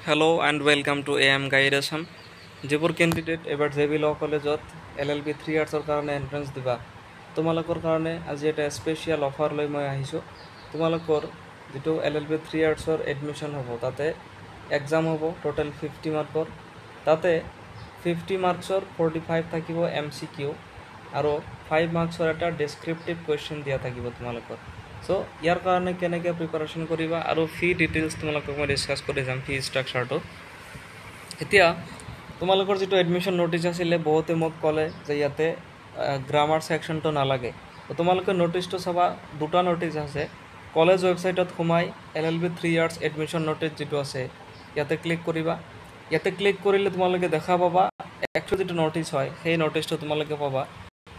Hello and welcome to AM Guide Assam. যিবোৰ candidate এবাৰ J B ল' কলেজত LLB 3 ইয়াৰ্ছৰ কাৰণে এণ্ট্ৰেঞ্চ দিবা তোমালোকৰ কাৰণে আজি এটা স্পেচিয়েল অফাৰ লৈ মই আহিছোঁ। তোমালোকৰ যিটো LLB 3 ইয়াৰ্ছৰ এডমিশ্যন হ'ব তাতে এক্সাম হ'ব টোটেল 50 মাৰ্কৰ। তাতে 50 মাৰ্কছৰ 45 থাকিব MCQ আৰু 5 মাৰ্কছৰ এটা ডেছক্ৰিপটিভ কুৱেশ্যন দিয়া থাকিব তোমালোকৰ। সো ইয়াৰ কাৰণে কেনেকৈ প্ৰিপাৰেশ্যন কৰিবা আৰু ফি ডিটেইলছ তোমালোকক মই ডিছকাছ কৰি যাম, ফি ষ্ট্ৰাকচাৰটো। এতিয়া তোমালোকৰ যিটো এডমিশ্যন নটিছ আছিলে বহুতে মোক ক'লে যে ইয়াতে গ্ৰামাৰ ছেকশ্যনটো নালাগে। তো তোমালোকে নটিছটো চাবা, দুটা নটিছ আছে। কলেজ ৱেবছাইটত সোমাই LLB 3 ইয়াৰ্ছ এডমিশ্যন নটিছ যিটো আছে ইয়াতে ক্লিক কৰিবা। ইয়াতে ক্লিক কৰিলে তোমালোকে দেখা পাবা একচুৱেলি যিটো নটিছ হয় সেই নটিছটো তোমালোকে পাবা।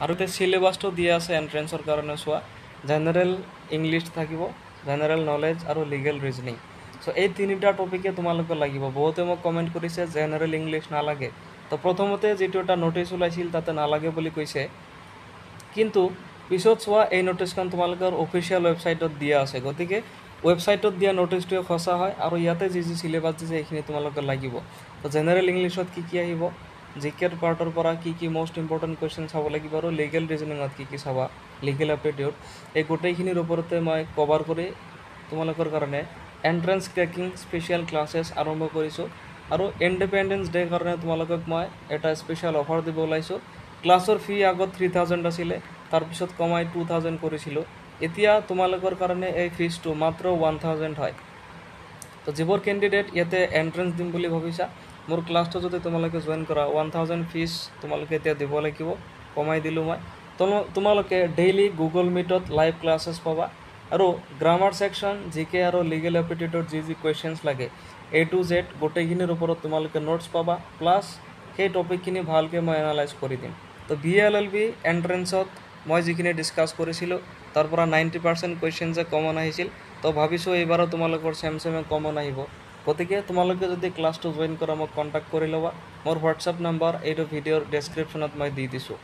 আৰু এতিয়া চিলেবাছটো দিয়া আছে এণ্ট্ৰেঞ্চৰ কাৰণে চোৱা, জেনেৰেল ইংলিছ থাকিব, জেনেৰেল নলেজ আৰু লিগেল ৰিজনিং। সো এই তিনিটা টপিকে তোমালোকে লাগিব। বহুতে মোক কমেণ্ট কৰিছে জেনেৰেল ইংলিছ নালাগে। তো প্ৰথমতে যিটো এটা নটিছ ওলাইছিল তাতে নালাগে বুলি কৈছে, কিন্তু পিছত চোৱা এই নটিছখন তোমালোকৰ অফিচিয়েল ৱেবছাইটত দিয়া আছে। গতিকে ৱেবছাইটত দিয়া নটিছটোৱে সঁচা হয় আৰু ইয়াতে যি চিলেবাছ দিছে এইখিনি তোমালোকে লাগিব। তো জেনেৰেল ইংলিছত কি আহিব, জিকেৰ পাৰ্টৰ পৰা কি মষ্ট ইম্পৰ্টেণ্ট কুৱেশ্যন চাব লাগিব আৰু লিগেল ৰিজনিঙত কি চাবা, লিগেল এপ্টিটিউড, এই গোটেইখিনিৰ ওপৰতে মই কভাৰ কৰি তোমালোকৰ কাৰণে এণ্ট্ৰেঞ্চ ক্ৰেকিং স্পেচিয়েল ক্লাছেছ আৰম্ভ কৰিছোঁ। আৰু ইণ্ডিপেণ্ডেঞ্চ ডে' কাৰণে তোমালোকক মই এটা স্পেচিয়েল অফাৰ দিব ওলাইছোঁ। ক্লাছৰ ফি আগত 3000 আছিলে, তাৰপিছত কমাই 2000 কৰিছিলোঁ। এতিয়া তোমালোকৰ কাৰণে এই ফিজটো মাত্ৰ 1000 হয়। তো যিবোৰ কেণ্ডিডেট ইয়াতে এণ্ট্ৰেঞ্চ দিম বুলি ভাবিছা, মোৰ ক্লাছটো যদি তোমালোকে জইন কৰা 1000 ফিজ তোমালোকে এতিয়া দিব লাগিব, কমাই দিলোঁ মই। তোমালোকে ডেইলি গুগল মিটত লাইভ ক্লাছেছ পাবা আৰু গ্ৰামাৰ ছেকশ্যন, জিকে আৰু লিগেল এপ্টিটিউডৰ যি কুৱেশ্যনছ লাগে A to Z গোটেইখিনিৰ ওপৰত তোমালোকে নোটছ পাবা, প্লাছ সেই টপিকখিনি ভালকৈ মই এনালাইজ কৰি দিম। তো BLLB এণ্ট্ৰেঞ্চত মই যিখিনি ডিছকাছ কৰিছিলোঁ তাৰ পৰা 90% কুৱেশ্যনছে কমন আহিছিল। তো ভাবিছোঁ এইবাৰো তোমালোকৰ চেমে কমন আহিব। গতিকে তোমালোকে যদি ক্লাছটো জইন কৰা মোক কণ্টেক্ট কৰি ল'বা। মোৰ হোৱাটছআপ নাম্বাৰ এইটো ভিডিঅ'ৰ ডেছক্ৰিপশ্যনত মই দি দিছোঁ।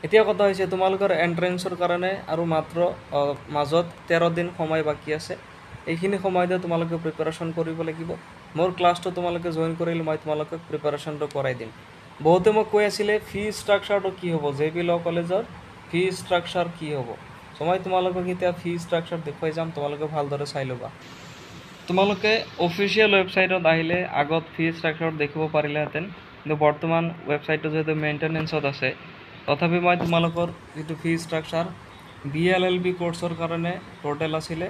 এতিয়া কথা হৈছে তোমালোকৰ এণ্ট্ৰেঞ্চৰ কাৰণে আৰু মাত্ৰ মাজত 13 দিন সময় বাকী আছে। এইখিনি সময়তে তোমালোকে প্ৰিপাৰেশ্যন কৰিব লাগিব। মোৰ ক্লাছটো তোমালোকে জইন কৰিলে মই তোমালোকক প্ৰিপাৰেশ্যনটো কৰাই দিম। বহুতে মোক কৈ আছিলে ফি ষ্ট্ৰাকচাৰটো কি হ'ব, জে বি ল' কলেজৰ ফি ষ্ট্ৰাকচাৰ কি হ'ব। চ' মই তোমালোকক এতিয়া ফি ষ্ট্ৰাকচাৰ দেখুৱাই যাম, তোমালোকে ভালদৰে চাই ল'বা। তোমালোকে অফিচিয়েল ৱেবছাইটত আহিলে আগত ফি ষ্ট্ৰাকচাৰ দেখিব পাৰিলেহেঁতেন, কিন্তু বৰ্তমান ৱেবছাইটটো যিহেতু মেইনটেনেঞ্চত আছে, তথাপি মই তোমালোকৰ যিটো ফি ষ্ট্ৰাকচাৰ BLLB কোৰ্চৰ কাৰণে টোটেল আছিলে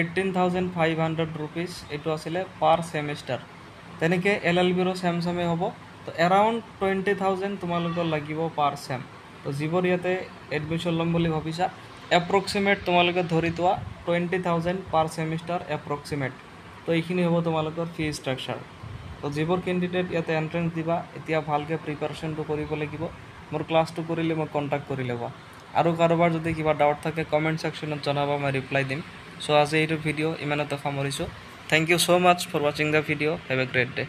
18,500 ৰুপিজ, এইটো আছিলে পাৰ ছেমিষ্টাৰ। তেনেকৈ LLBৰো চেমে হ'ব। তো এৰাউণ্ড 20,000 তোমালোকৰ লাগিব পাৰ ছেম। তো যিবোৰ ইয়াতে এডমিশ্যন ল'ম বুলি ভাবিছা এপ্ৰক্সিমেট তোমালোকে ধৰি থোৱা 20,000 পাৰ ছেমিষ্টাৰ এপ্ৰক্সিমেট। তো এইখিনি হ'ব তোমালোকৰ ফি ষ্ট্ৰাকচাৰ। তো যিবোৰ কেণ্ডিডেট ইয়াতে এণ্ট্ৰেঞ্চ দিবা এতিয়া ভালকৈ প্ৰিপাৰেশ্যনটো কৰিব লাগিব। মোৰ ক্লাছটো কৰিলে মই কণ্টেক্ট কৰি ল'বা। আৰু কাৰোবাৰ যদি কিবা ডাউট থাকে কমেণ্ট ছেকশ্যনত জনাবা, মই ৰিপ্লাই দিম। চ' আজি এইটো ভিডিঅ' ইমানতে সামৰিছোঁ। Thank you so' much for ৱাচিং the video'. Have a great day.